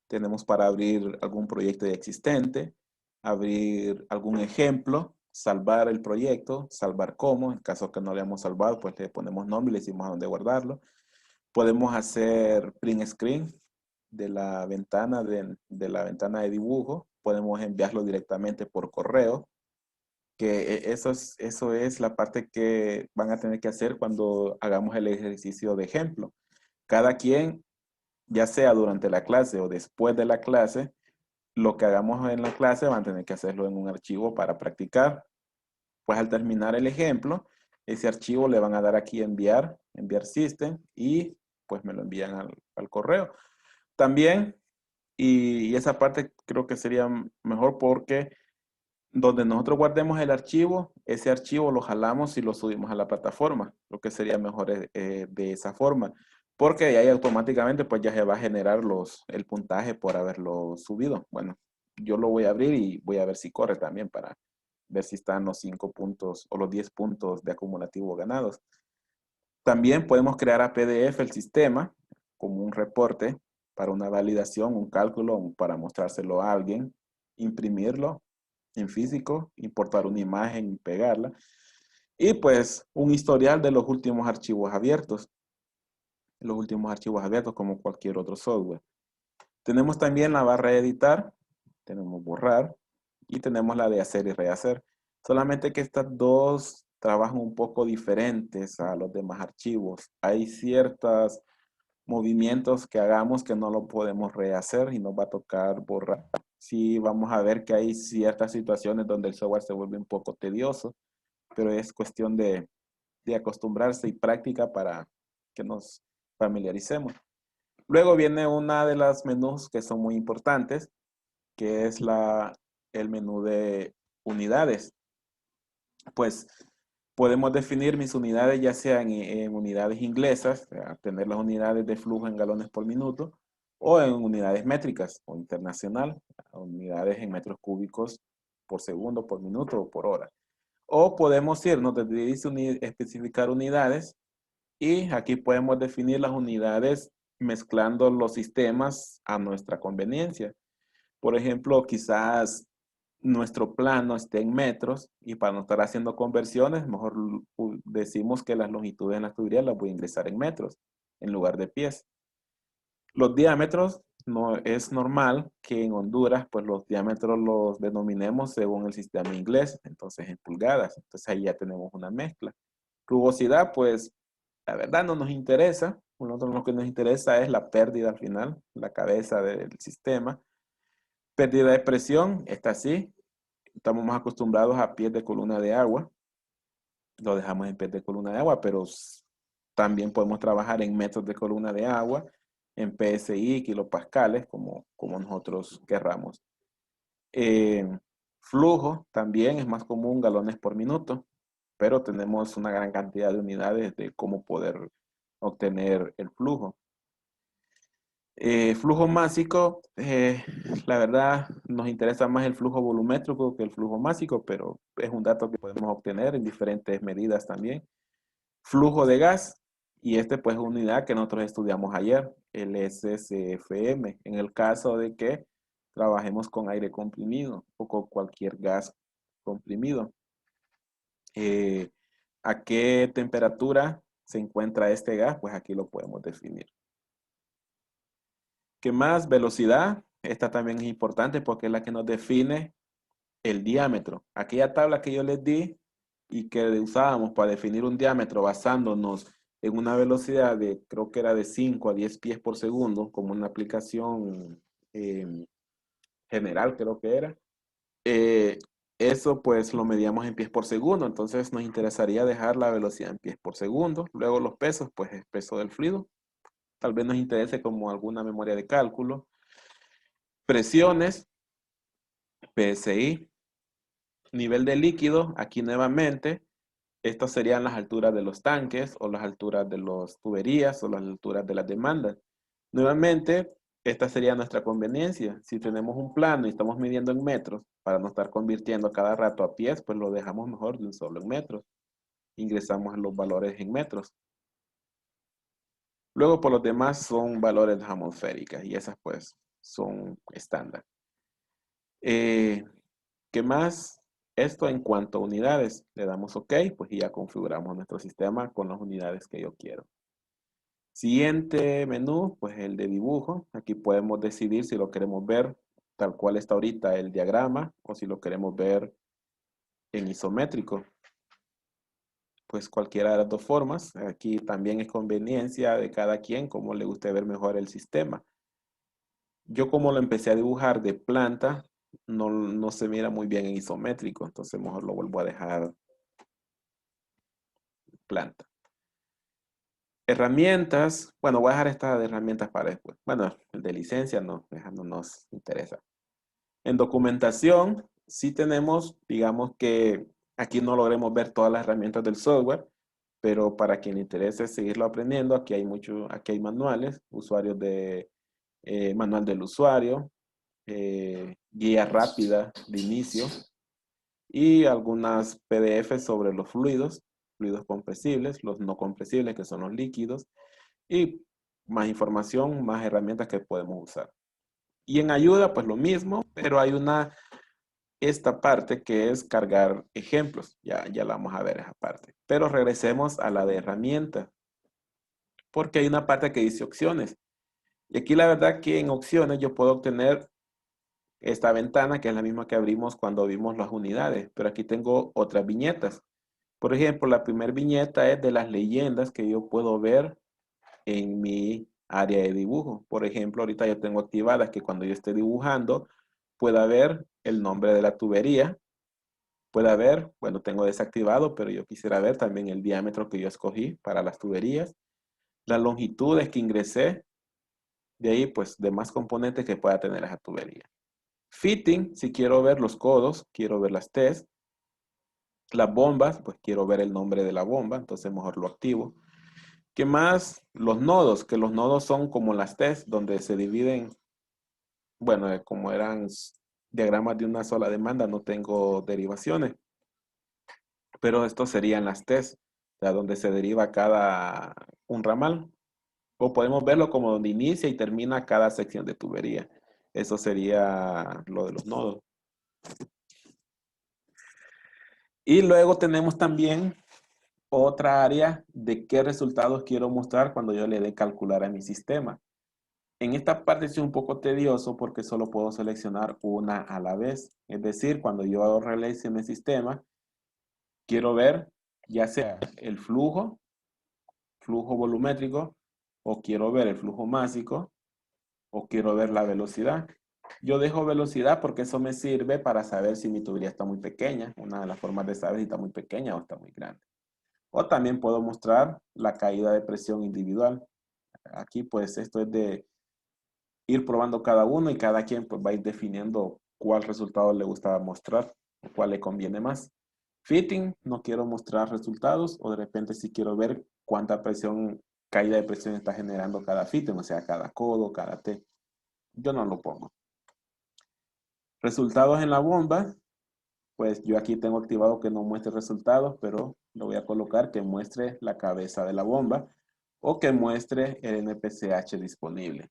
Tenemos para abrir algún proyecto ya existente, abrir algún ejemplo, salvar el proyecto, salvar como, en caso que no lo hayamos salvado, pues le ponemos nombre y le decimos a dónde guardarlo. Podemos hacer print screen de la ventana de la ventana de dibujo. Podemos enviarlo directamente por correo, que eso es la parte que van a tener que hacer cuando hagamos el ejercicio de ejemplo. Cada quien, ya sea durante la clase o después de la clase, lo que hagamos en la clase van a tener que hacerlo en un archivo para practicar. Pues al terminar el ejemplo, ese archivo le van a dar aquí enviar, enviar system y pues me lo envían al correo. También, y esa parte creo que sería mejor porque donde nosotros guardemos el archivo, ese archivo lo jalamos y lo subimos a la plataforma. Lo que sería mejor de esa forma. Porque ahí automáticamente pues ya se va a generar el puntaje por haberlo subido. Bueno, yo lo voy a abrir y voy a ver si corre también para ver si están los 5 puntos o los 10 puntos de acumulativo ganados. También podemos crear a PDF el sistema como un reporte para una validación, un cálculo, para mostrárselo a alguien, imprimirlo en físico, importar una imagen y pegarla. Y pues un historial de los últimos archivos abiertos. Los últimos archivos abiertos como cualquier otro software. Tenemos también la barra de editar, tenemos borrar y tenemos la de hacer y rehacer. Solamente que estas dos trabajan un poco diferentes a los demás archivos. Hay ciertos movimientos que hagamos que no lo podemos rehacer y nos va a tocar borrar. Sí, vamos a ver que hay ciertas situaciones donde el software se vuelve un poco tedioso, pero es cuestión de acostumbrarse y práctica para que nos familiaricemos. Luego viene una de las menús que son muy importantes, que es el menú de unidades. Pues podemos definir mis unidades ya sean en unidades inglesas, o sea, tener las unidades de flujo en galones por minuto, o en unidades métricas o internacional, unidades en metros cúbicos por segundo, por minuto o por hora. O podemos irnos desde dice especificar unidades y aquí podemos definir las unidades mezclando los sistemas a nuestra conveniencia. Por ejemplo, quizás nuestro plano esté en metros y para no estar haciendo conversiones, mejor decimos que las longitudes en las tuberías las voy a ingresar en metros en lugar de pies. Los diámetros, no es normal que en Honduras pues los diámetros los denominemos según el sistema inglés, entonces en pulgadas. Entonces ahí ya tenemos una mezcla. Rugosidad, pues la verdad no nos interesa. Nosotros lo que nos interesa es la pérdida al final, la cabeza del sistema. Pérdida de presión, está así. Estamos más acostumbrados a pies de columna de agua. Lo dejamos en pies de columna de agua, pero también podemos trabajar en metros de columna de agua, en PSI, kilopascales, como nosotros querramos. Eh, Flujo también es más común galones por minuto, pero tenemos una gran cantidad de unidades de cómo poder obtener el flujo. Flujo másico, la verdad nos interesa más el flujo volumétrico que el flujo másico, pero es un dato que podemos obtener en diferentes medidas también. Flujo de gas, y este pues es una unidad que nosotros estudiamos ayer, el SCFM, en el caso de que trabajemos con aire comprimido o con cualquier gas comprimido. ¿A qué temperatura se encuentra este gas? Pues aquí lo podemos definir. ¿Qué más? Velocidad. Esta también es importante porque es la que nos define el diámetro. Aquella tabla que yo les di y que usábamos para definir un diámetro basándonos en una velocidad de, creo que era de 5 a 10 pies por segundo, como una aplicación general, creo que era. Eh, Eso pues lo medíamos en pies por segundo, entonces nos interesaría dejar la velocidad en pies por segundo. Luego los pesos, pues el peso del fluido. Tal vez nos interese como alguna memoria de cálculo. Presiones, PSI, nivel de líquido, aquí nuevamente, estas serían las alturas de los tanques o las alturas de las tuberías o las alturas de las demandas. Nuevamente, esta sería nuestra conveniencia. Si tenemos un plano y estamos midiendo en metros, para no estar convirtiendo cada rato a pies, pues lo dejamos mejor de un solo en metros. Ingresamos los valores en metros. Luego, por los demás, son valores atmosféricas y esas pues son estándar. ¿Qué más? Esto en cuanto a unidades, le damos OK, pues ya configuramos nuestro sistema con las unidades que yo quiero. Siguiente menú, pues el de dibujo. Aquí podemos decidir si lo queremos ver tal cual está ahorita el diagrama o si lo queremos ver en isométrico. Pues cualquiera de las dos formas. Aquí también es conveniencia de cada quien, cómo le guste ver mejor el sistema. Yo como lo empecé a dibujar de planta, no se mira muy bien en isométrico, entonces mejor lo vuelvo a dejar planta. Herramientas, bueno, voy a dejar esta de herramientas para después. Bueno, el de licencia no, esa no nos interesa. En documentación, sí tenemos, digamos que aquí no logremos ver todas las herramientas del software, pero para quien le interese seguirlo aprendiendo, aquí hay manuales, usuarios de manual del usuario, guía rápida de inicio y algunas PDF sobre los fluidos, fluidos compresibles, los no compresibles que son los líquidos y más información, más herramientas que podemos usar. Y en ayuda, pues lo mismo, pero hay esta parte que es cargar ejemplos. Ya la vamos a ver esa parte. Pero regresemos a la de herramientas, porque hay una parte que dice opciones. Y aquí la verdad que en opciones yo puedo obtener esta ventana, que es la misma que abrimos cuando vimos las unidades, pero aquí tengo otras viñetas. Por ejemplo, la primera viñeta es de las leyendas que yo puedo ver en mi área de dibujo. Por ejemplo, ahorita yo tengo activadas que cuando yo esté dibujando pueda ver el nombre de la tubería, pueda ver, bueno, tengo desactivado, pero yo quisiera ver también el diámetro que yo escogí para las tuberías, las longitudes que ingresé, de ahí pues demás componentes que pueda tener esa tubería. Fitting, si quiero ver los codos, quiero ver las T's. Las bombas, pues quiero ver el nombre de la bomba, entonces mejor lo activo. ¿Qué más? Los nodos, que los nodos son como las T's, donde se dividen, bueno, como eran diagramas de una sola demanda, no tengo derivaciones, pero estos serían las T's, o sea, donde se deriva cada un ramal. O podemos verlo como donde inicia y termina cada sección de tubería. Eso sería lo de los nodos. Y luego tenemos también otra área de qué resultados quiero mostrar cuando yo le dé calcular a mi sistema. En esta parte es un poco tedioso porque solo puedo seleccionar una a la vez. Es decir, cuando yo realice mi sistema, quiero ver ya sea el flujo volumétrico, o quiero ver el flujo másico, o quiero ver la velocidad. Yo dejo velocidad porque eso me sirve para saber si mi tubería está muy pequeña. Una de las formas de saber si está muy pequeña o está muy grande. O también puedo mostrar la caída de presión individual. Aquí pues esto es de ir probando cada uno y cada quien pues va a ir definiendo cuál resultado le gusta mostrar o cuál le conviene más. Fitting, no quiero mostrar resultados o de repente si quiero ver cuánta presión, caída de presión está generando cada fitting, o sea, cada codo, cada T. Yo no lo pongo. Resultados en la bomba, pues yo aquí tengo activado que no muestre resultados, pero lo voy a colocar que muestre la cabeza de la bomba o que muestre el NPCH disponible.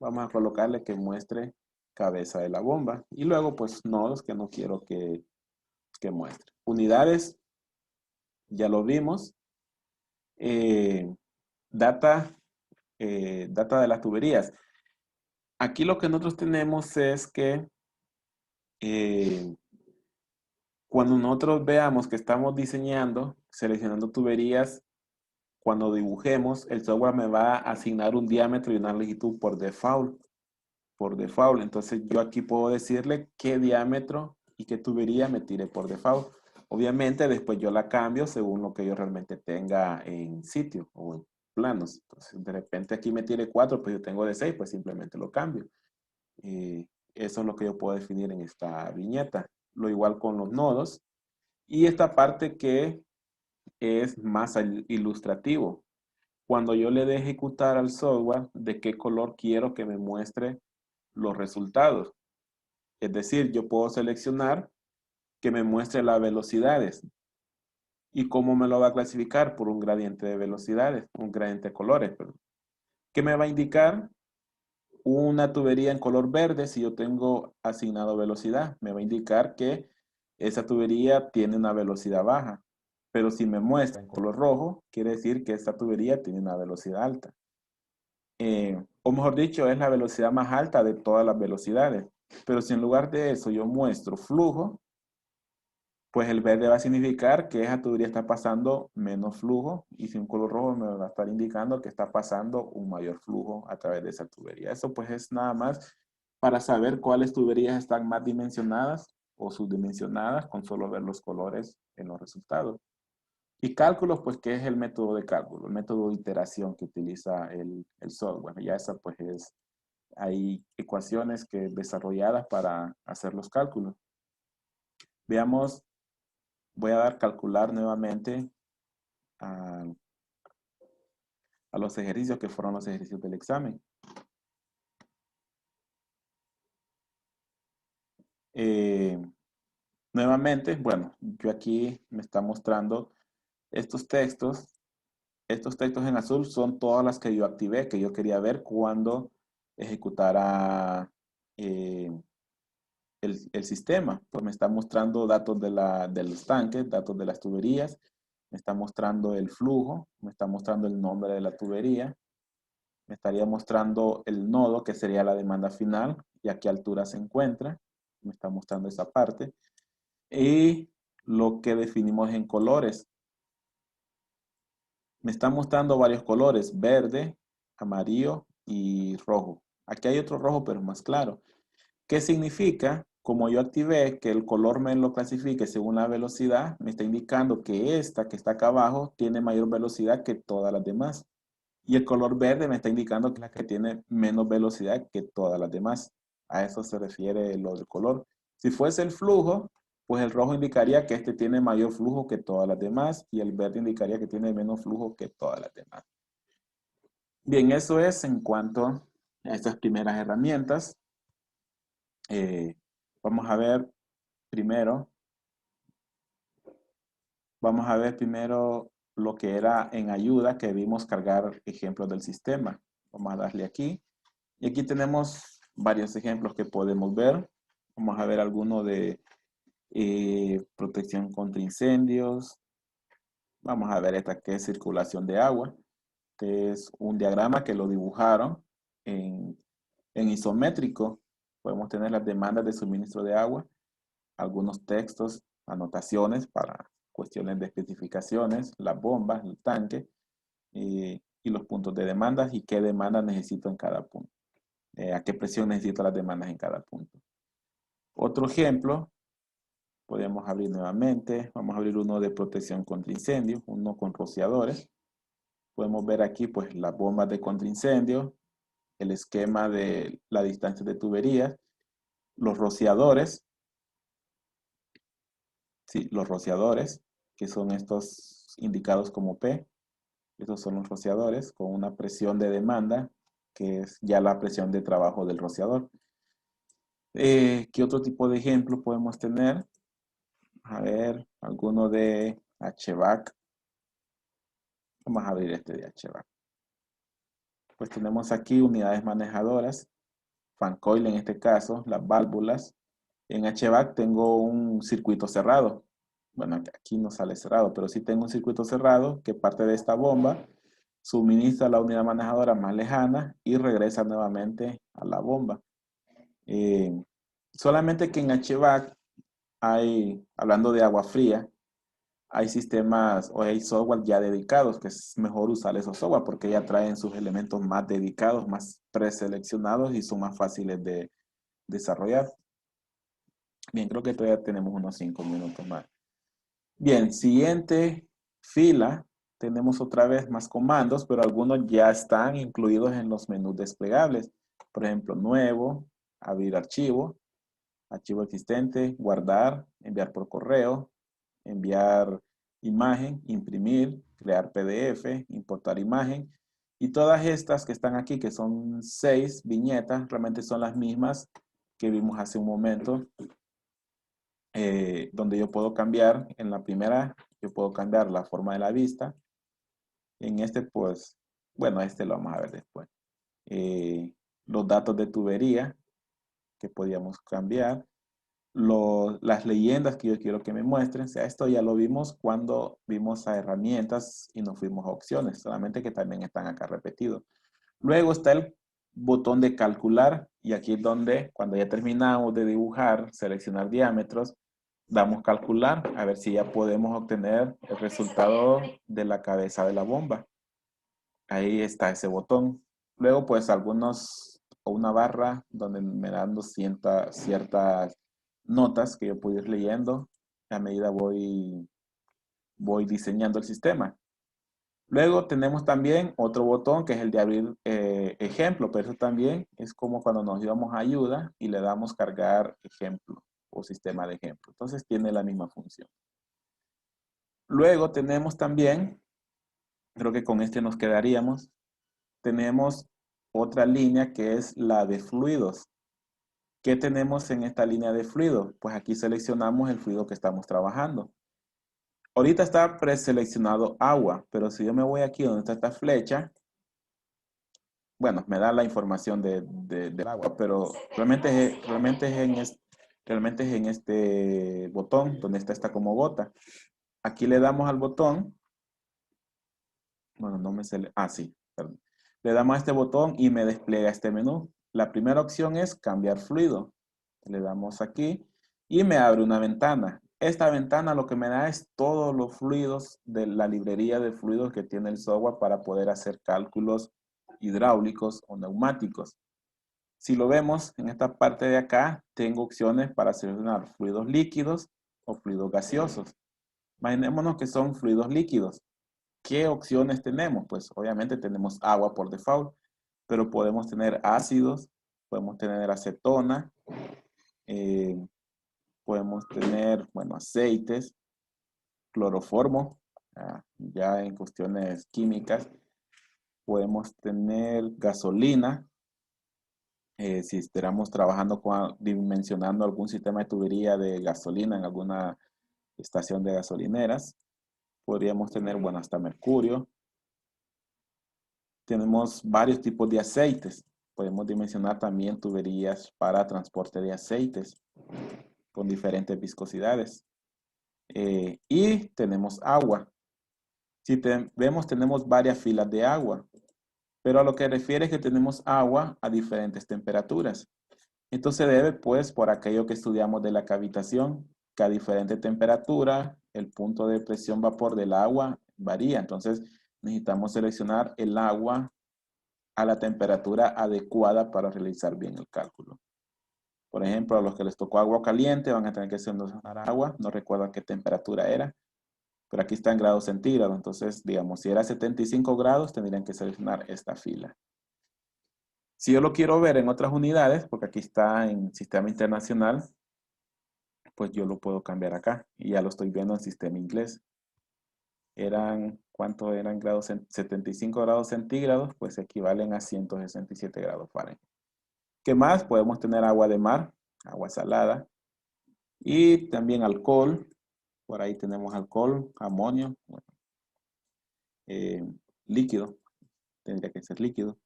Vamos a colocarle que muestre cabeza de la bomba y luego pues nodos que no quiero que muestre. Unidades, ya lo vimos. Eh, data, data de las tuberías. Aquí lo que nosotros tenemos es que eh, cuando nosotros veamos que estamos diseñando, seleccionando tuberías, cuando dibujemos, el software me va a asignar un diámetro y una longitud por default. Por default. Entonces yo aquí puedo decirle qué diámetro y qué tubería me tire por default. Obviamente después yo la cambio según lo que yo realmente tenga en sitio o en planos. Entonces de repente aquí me tire 4, pues yo tengo de 6, pues simplemente lo cambio. Eso es lo que yo puedo definir en esta viñeta. Lo igual con los nodos. Y esta parte que es más ilustrativo. Cuando yo le dé ejecutar al software, de qué color quiero que me muestre los resultados. Es decir, yo puedo seleccionar que me muestre las velocidades. ¿Y cómo me lo va a clasificar? Por un gradiente de velocidades, un gradiente de colores, perdón. ¿Qué me va a indicar? Una tubería en color verde, si yo tengo asignado velocidad, me va a indicar que esa tubería tiene una velocidad baja. Pero si me muestra en color rojo, quiere decir que esta tubería tiene una velocidad alta. O mejor dicho, es la velocidad más alta de todas las velocidades. Pero si en lugar de eso yo muestro flujo, pues el verde va a significar que esa tubería está pasando menos flujo y si un color rojo me va a estar indicando que está pasando un mayor flujo a través de esa tubería. Eso pues es nada más para saber cuáles tuberías están más dimensionadas o subdimensionadas con solo ver los colores en los resultados. Y cálculos, pues, ¿qué es el método de cálculo? El método de iteración que utiliza el software. Ya esa, pues, hay ecuaciones que desarrolladas para hacer los cálculos. Veamos, voy a dar calcular nuevamente a, a los ejercicios que fueron los ejercicios del examen. Eh, Nuevamente, bueno, yo aquí me está mostrando estos textos. Estos textos en azul son todas las que yo activé, que yo quería ver cuando ejecutara el sistema. Pues me está mostrando datos de los tanques, datos de las tuberías, me está mostrando el flujo, me está mostrando el nombre de la tubería, me estaría mostrando el nodo, que sería la demanda final, y a qué altura se encuentra, me está mostrando esa parte, y lo que definimos en colores. Me está mostrando varios colores, verde, amarillo y rojo. Aquí hay otro rojo, pero más claro. ¿Qué significa? Como yo activé que el color me lo clasifique según la velocidad, me está indicando que esta que está acá abajo tiene mayor velocidad que todas las demás. Y el color verde me está indicando que es la que tiene menos velocidad que todas las demás. A eso se refiere lo del color. Si fuese el flujo, pues el rojo indicaría que este tiene mayor flujo que todas las demás y el verde indicaría que tiene menos flujo que todas las demás. Bien, eso es en cuanto a estas primeras herramientas. Eh, vamos a ver primero, vamos a ver primero lo que era en ayuda, que vimos cargar ejemplos del sistema. Vamos a darle aquí. Y aquí tenemos varios ejemplos que podemos ver. Vamos a ver alguno de protección contra incendios. Vamos a ver esta que es circulación de agua. Este es un diagrama que lo dibujaron en, en isométrico. Podemos tener las demandas de suministro de agua, algunos textos, anotaciones para cuestiones de especificaciones, las bombas, el tanque y los puntos de demandas y qué demandas necesito en cada punto. A qué presión necesito las demandas en cada punto. Otro ejemplo, podemos abrir nuevamente. Vamos a abrir uno de protección contra incendios, uno con rociadores. Podemos ver aquí pues las bombas de contraincendio, el esquema de la distancia de tuberías, los rociadores, sí, los rociadores, que son estos indicados como P. Estos son los rociadores con una presión de demanda, que es ya la presión de trabajo del rociador. ¿Qué otro tipo de ejemplo podemos tener? A ver, alguno de HVAC. Vamos a abrir este de HVAC. Pues tenemos aquí unidades manejadoras, fan coil en este caso, las válvulas. En HVAC tengo un circuito cerrado. Bueno, aquí no sale cerrado, pero sí tengo un circuito cerrado que parte de esta bomba, suministra a la unidad manejadora más lejana y regresa nuevamente a la bomba. Eh, Solamente que en HVAC hay, hablando de agua fría, hay sistemas o hay software ya dedicados, que es mejor usar esos software porque ya traen sus elementos más dedicados, más preseleccionados y son más fáciles de desarrollar. Bien, creo que todavía tenemos unos 5 minutos más. Bien, siguiente fila, tenemos otra vez más comandos, pero algunos ya están incluidos en los menús desplegables. Por ejemplo, nuevo, abrir archivo, archivo existente, guardar, enviar por correo, enviar imagen, imprimir, crear PDF, importar imagen. Y todas estas que están aquí, que son 6 viñetas, realmente son las mismas que vimos hace un momento, donde yo puedo cambiar, en la primera, yo puedo cambiar la forma de la vista. En este, pues, bueno, este lo vamos a ver después. Los datos de tubería que podíamos cambiar. Las leyendas que yo quiero que me muestren. O sea, esto ya lo vimos cuando vimos a herramientas y nos fuimos a opciones, solamente que también están acá repetidos. Luego está el botón de calcular y aquí es donde cuando ya terminamos de dibujar, seleccionar diámetros, damos calcular, a ver si ya podemos obtener el resultado de la cabeza de la bomba. Ahí está ese botón. Luego, pues algunos, o una barra donde me dan ciertas notas que yo puedo ir leyendo a medida voy diseñando el sistema. Luego tenemos también otro botón que es el de abrir ejemplo, pero eso también es como cuando nos íbamos a ayuda y le damos cargar ejemplo o sistema de ejemplo. Entonces tiene la misma función. Luego tenemos también, creo que con este nos quedaríamos, tenemos otra línea que es la de fluidos. ¿Qué tenemos en esta línea de fluido? Pues aquí seleccionamos el fluido que estamos trabajando. Ahorita está preseleccionado agua, pero si yo me voy aquí donde está esta flecha, bueno, me da la información del agua, pero realmente es en este botón donde está como gota. Aquí le damos al botón, bueno, no me sale, sí, perdón. Le damos a este botón y me despliega este menú. La primera opción es cambiar fluido. Le damos aquí y me abre una ventana. Esta ventana lo que me da es todos los fluidos de la librería de fluidos que tiene el software para poder hacer cálculos hidráulicos o neumáticos. Si lo vemos en esta parte de acá, tengo opciones para seleccionar fluidos líquidos o fluidos gaseosos. Imaginémonos que son fluidos líquidos. ¿Qué opciones tenemos? Pues obviamente tenemos agua por default, pero podemos tener ácidos, podemos tener acetona, eh, podemos tener, bueno, aceites, cloroformo, ya en cuestiones químicas, podemos tener gasolina, si estuviéramos trabajando dimensionando algún sistema de tubería de gasolina en alguna estación de gasolineras, podríamos tener, bueno, hasta mercurio. Tenemos varios tipos de aceites. Podemos dimensionar también tuberías para transporte de aceites con diferentes viscosidades. Y tenemos agua. Si vemos, tenemos varias filas de agua, pero a lo que refiere es que tenemos agua a diferentes temperaturas. Esto se debe, pues, por aquello que estudiamos de la cavitación, que a diferente temperatura, el punto de presión vapor del agua varía. Entonces, necesitamos seleccionar el agua a la temperatura adecuada para realizar bien el cálculo. Por ejemplo, a los que les tocó agua caliente van a tener que seleccionar agua, no recuerdo a qué temperatura era, pero aquí está en grados centígrados. Entonces, digamos, si era 75 grados, tendrían que seleccionar esta fila. Si yo lo quiero ver en otras unidades, porque aquí está en sistema internacional, pues yo lo puedo cambiar acá. Y ya lo estoy viendo en sistema inglés. ¿Cuánto eran grados? 75 grados centígrados, pues equivalen a 167 grados Fahrenheit. ¿Qué más? Podemos tener agua de mar, agua salada. Y también alcohol. Por ahí tenemos alcohol, amonio, bueno, líquido, tendría que ser líquido,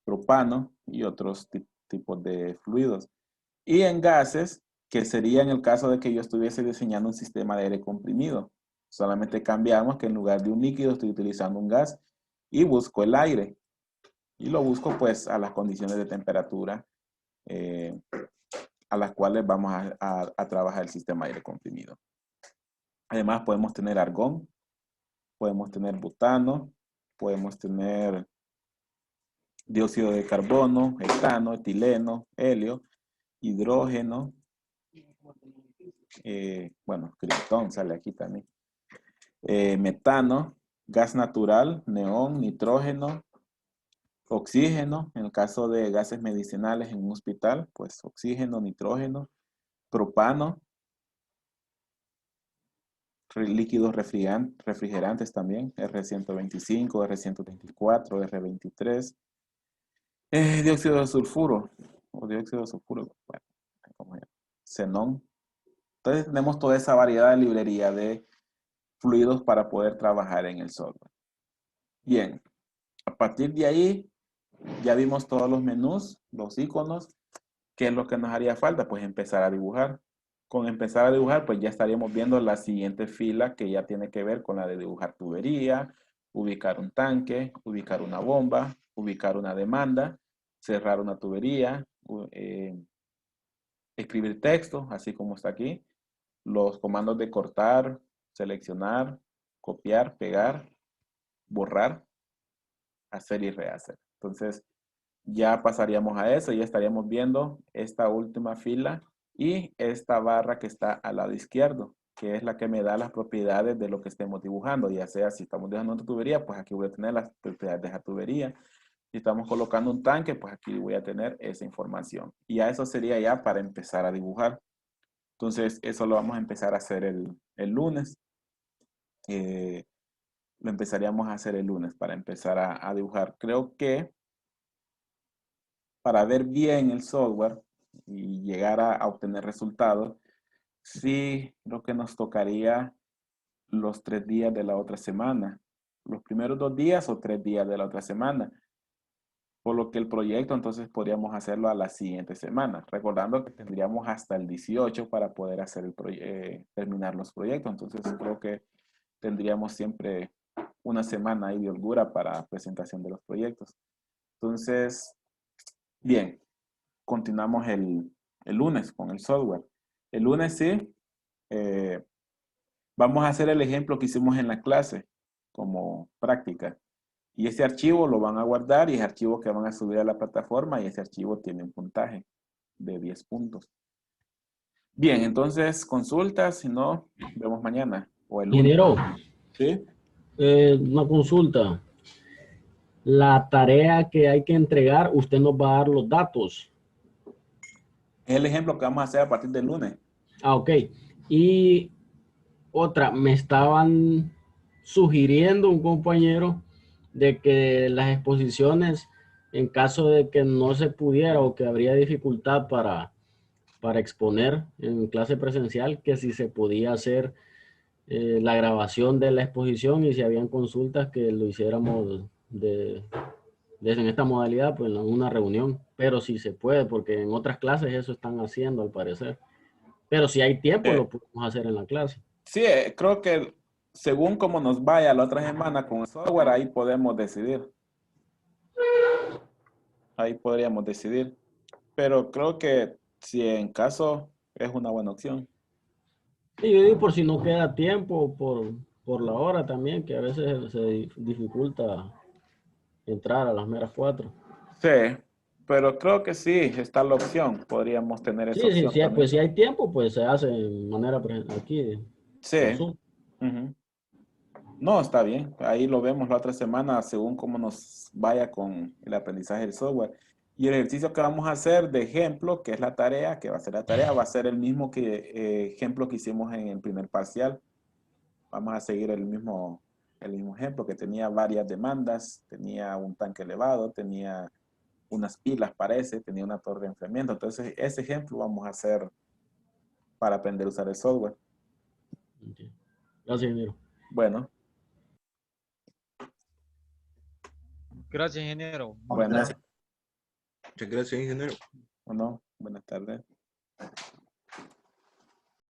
propano y otros tipos de fluidos. Y en gases, que sería en el caso de que yo estuviese diseñando un sistema de aire comprimido. Solamente cambiamos que en lugar de un líquido estoy utilizando un gas y busco el aire. Y lo busco pues a las condiciones de temperatura a las cuales vamos a trabajar el sistema de aire comprimido. Además podemos tener argón, podemos tener butano, podemos tener dióxido de carbono, etano, etileno, helio, hidrógeno, bueno, criptón sale aquí también, metano, gas natural, neón, nitrógeno, oxígeno, en el caso de gases medicinales en un hospital, pues oxígeno, nitrógeno, propano, líquidos refrigerantes también, R125, R124, R23, dióxido de sulfuro, o dióxido de sulfuro, bueno, ¿cómo se llama? Xenón. Entonces tenemos toda esa variedad de librería de fluidos para poder trabajar en el software. Bien, a partir de ahí ya vimos todos los menús, los iconos. ¿Qué es lo que nos haría falta? Pues empezar a dibujar. Con empezar a dibujar, pues ya estaríamos viendo la siguiente fila que ya tiene que ver con la de dibujar tubería, ubicar un tanque, ubicar una bomba, ubicar una demanda, cerrar una tubería, escribir texto, así como está aquí, los comandos de cortar, seleccionar, copiar, pegar, borrar, hacer y rehacer. Entonces, ya pasaríamos a eso, ya estaríamos viendo esta última fila y esta barra que está al lado izquierdo, que es la que me da las propiedades de lo que estemos dibujando, ya sea si estamos dibujando una tubería, pues aquí voy a tener las propiedades de esa tubería. Si estamos colocando un tanque, pues aquí voy a tener esa información. Y ya eso sería ya para empezar a dibujar. Entonces, eso lo vamos a empezar a hacer el lunes. Lo empezaríamos a hacer el lunes para empezar a dibujar. Creo que para ver bien el software y llegar a obtener resultados, sí, creo que nos tocaría los 3 días de la otra semana. Los primeros 2 días o 3 días de la otra semana. Por lo que el proyecto entonces podríamos hacerlo a la siguiente semana. Recordando que tendríamos hasta el 18 para poder hacer terminar los proyectos. Entonces creo que tendríamos siempre una semana ahí de holgura para presentación de los proyectos. Entonces, bien, continuamos el lunes con el software. El lunes sí, vamos a hacer el ejemplo que hicimos en la clase como práctica. Y ese archivo lo van a guardar y es archivo que van a subir a la plataforma y ese archivo tiene un puntaje de 10 puntos. Bien, entonces consulta, si no, vemos mañana o el lunes. Ingeniero, ¿Sí? una consulta. La tarea que hay que entregar, usted nos va a dar los datos. Es el ejemplo que vamos a hacer a partir del lunes. Ah, ok. Y otra, me estaban sugiriendo un compañero de que las exposiciones, en caso de que no se pudiera o que habría dificultad para exponer en clase presencial, que si se podía hacer la grabación de la exposición y si habían consultas que lo hiciéramos en esta modalidad, pues en una reunión, pero si se puede, porque en otras clases eso están haciendo al parecer. Pero si hay tiempo, Eh, lo podemos hacer en la clase. sí, creo que según cómo nos vaya la otra semana con el software, ahí podemos decidir. Ahí podríamos decidir. Pero creo que si en caso es una buena opción. Y yo digo por si no queda tiempo, por la hora también, que a veces se dificulta entrar a las meras 4. Sí, pero creo que sí, está la opción. Podríamos tener esa Sí, sí, opción sí, también. pues si hay tiempo, pues se hace de manera aquí, Sí. por Zoom. Ujú. No, está bien. Ahí lo vemos la otra semana según cómo nos vaya con el aprendizaje del software. Y el ejercicio que vamos a hacer de ejemplo, que es la tarea, que va a ser la tarea, va a ser el mismo ejemplo que hicimos en el primer parcial. Vamos a seguir el mismo ejemplo que tenía varias demandas, tenía un tanque elevado, tenía unas pilas, parece, tenía una torre de enfriamiento. Entonces, ese ejemplo vamos a hacer para aprender a usar el software. Ok. Gracias, ingeniero. Bueno, Gracias, ingeniero. Buenas buenas, tardes. Muchas gracias, ingeniero. o no, buenas tardes.